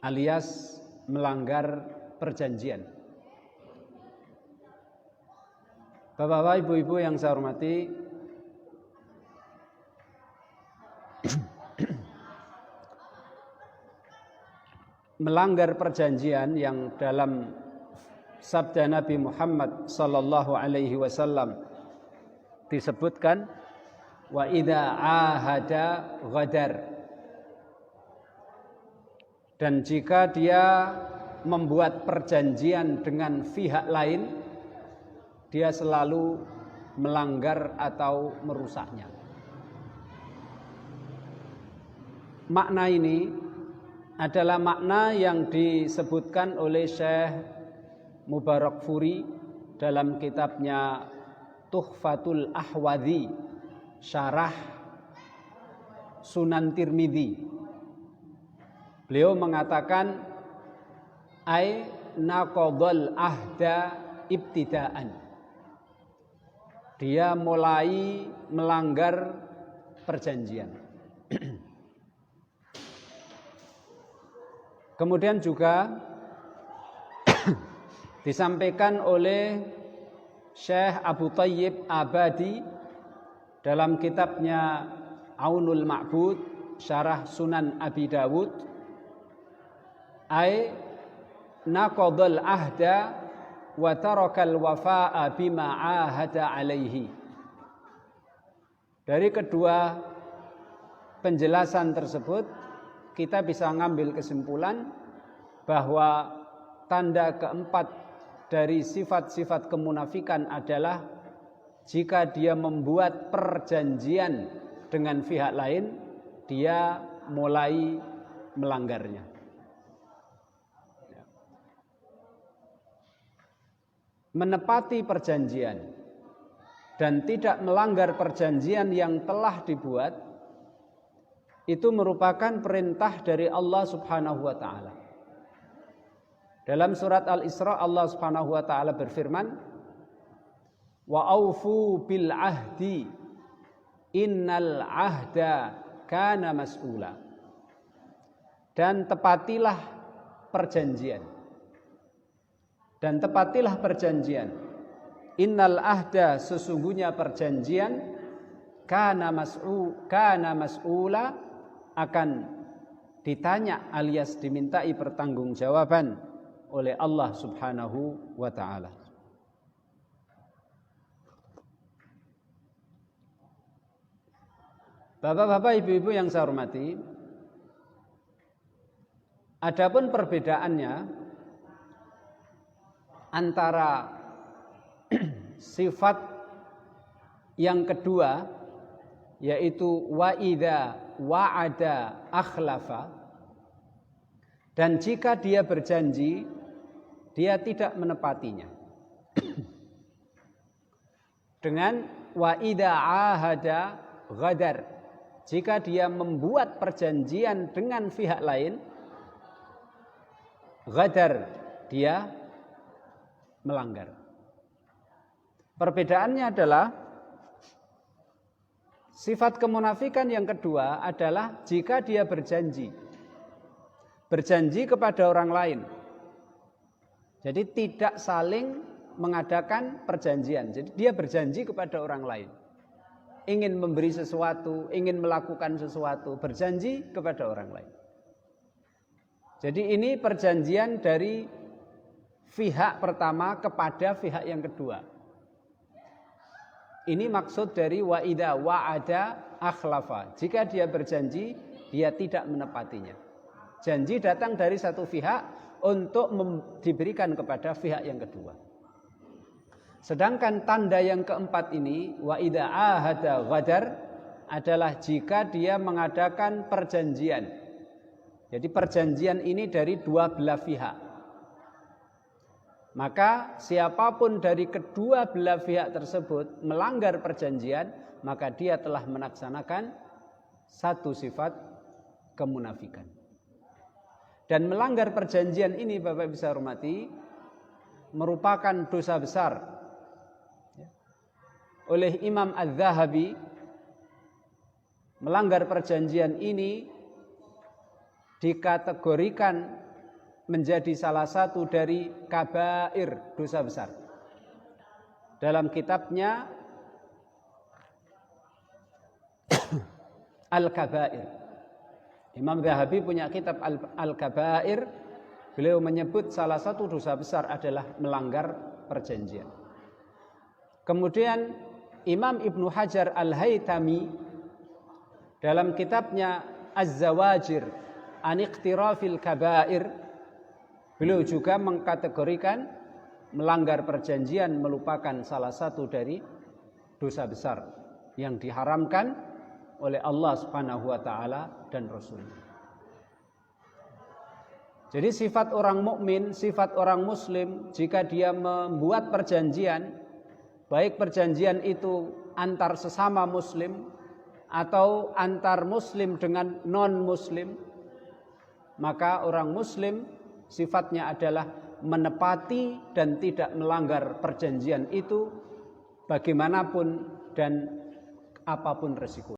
alias melanggar perjanjian. Bapak-bapak, ibu-ibu yang saya hormati, melanggar perjanjian yang dalam sabda Nabi Muhammad sallallahu alaihi wasallam disebutkan wa idza ahada ghadar, dan jika dia membuat perjanjian dengan pihak lain, dia selalu melanggar atau merusaknya. Makna ini adalah makna yang disebutkan oleh Syekh Mubarakfuri dalam kitabnya Tuhfatul Ahwadhi, syarah Sunan Tirmidzi. Beliau mengatakan ai naqadul ahda ibtidaan. Dia mulai melanggar perjanjian. Kemudian juga disampaikan oleh Syekh Abu Thayyib Abadi dalam kitabnya Aunul Ma'bud, syarah Sunan Abi Dawud, ai naqadul ahda wa tarakal wafa'a bima ahada alaihi. Dari kedua penjelasan tersebut kita bisa ngambil kesimpulan bahwa tanda keempat dari sifat-sifat kemunafikan adalah jika dia membuat perjanjian dengan pihak lain, dia mulai melanggarnya. Menepati perjanjian dan tidak melanggar perjanjian yang telah dibuat itu merupakan perintah dari Allah Subhanahu wa taala. Dalam surat Al-Isra Allah Subhanahu wa taala berfirman, "Wa aufu bil ahdi innal ahda kana mas'ula." Dan tepatilah perjanjian. Dan tepatilah perjanjian. Innal ahda, sesungguhnya perjanjian, kana mas'ula, akan ditanya alias dimintai pertanggungjawaban oleh Allah Subhanahu wa taala. Bapak-bapak, ibu-ibu yang saya hormati, adapun perbedaannya antara sifat yang kedua, yaitu wa idza wa'ada akhlafa, dan jika dia berjanji dia tidak menepatinya, dengan wa idza ahada ghadar, jika dia membuat perjanjian dengan pihak lain, ghadar, dia melanggar. Perbedaannya adalah sifat kemunafikan yang kedua adalah jika dia berjanji kepada orang lain. Jadi tidak saling mengadakan perjanjian. Jadi dia berjanji kepada orang lain. Ingin memberi sesuatu, ingin melakukan sesuatu, berjanji kepada orang lain. Jadi ini perjanjian dari pihak pertama kepada pihak yang kedua. Ini maksud dari wa idza wa'ada akhlafa. Jika dia berjanji, dia tidak menepatinya. Janji datang dari satu pihak untuk diberikan kepada pihak yang kedua. Sedangkan tanda yang keempat ini, wa idza ahada ghadar, adalah jika dia mengadakan perjanjian. Jadi perjanjian ini dari dua belah pihak. Maka siapapun dari kedua belah pihak tersebut melanggar perjanjian, maka dia telah melaksanakan satu sifat kemunafikan. Dan melanggar perjanjian ini, Bapak Ibu saya hormati, merupakan dosa besar. Oleh Imam Az-Zahabi, melanggar perjanjian ini dikategorikan menjadi salah satu dari kabair, dosa besar. Dalam kitabnya Al-Kabair, Imam Zahabi punya kitab Al-Kabair. Beliau menyebut salah satu dosa besar adalah melanggar perjanjian. Kemudian Imam Ibnu Hajar Al-Haytami dalam kitabnya Az-Zawajir an Iqtirafil Kabair, beliau juga mengkategorikan melanggar perjanjian merupakan salah satu dari dosa besar yang diharamkan oleh Allah Subhanahu wa taala dan Rasul-Nya. Jadi sifat orang mukmin, sifat orang muslim, jika dia membuat perjanjian, baik perjanjian itu antar sesama muslim atau antar muslim dengan non muslim, maka orang muslim sifatnya adalah menepati dan tidak melanggar perjanjian itu bagaimanapun dan apapun resiko.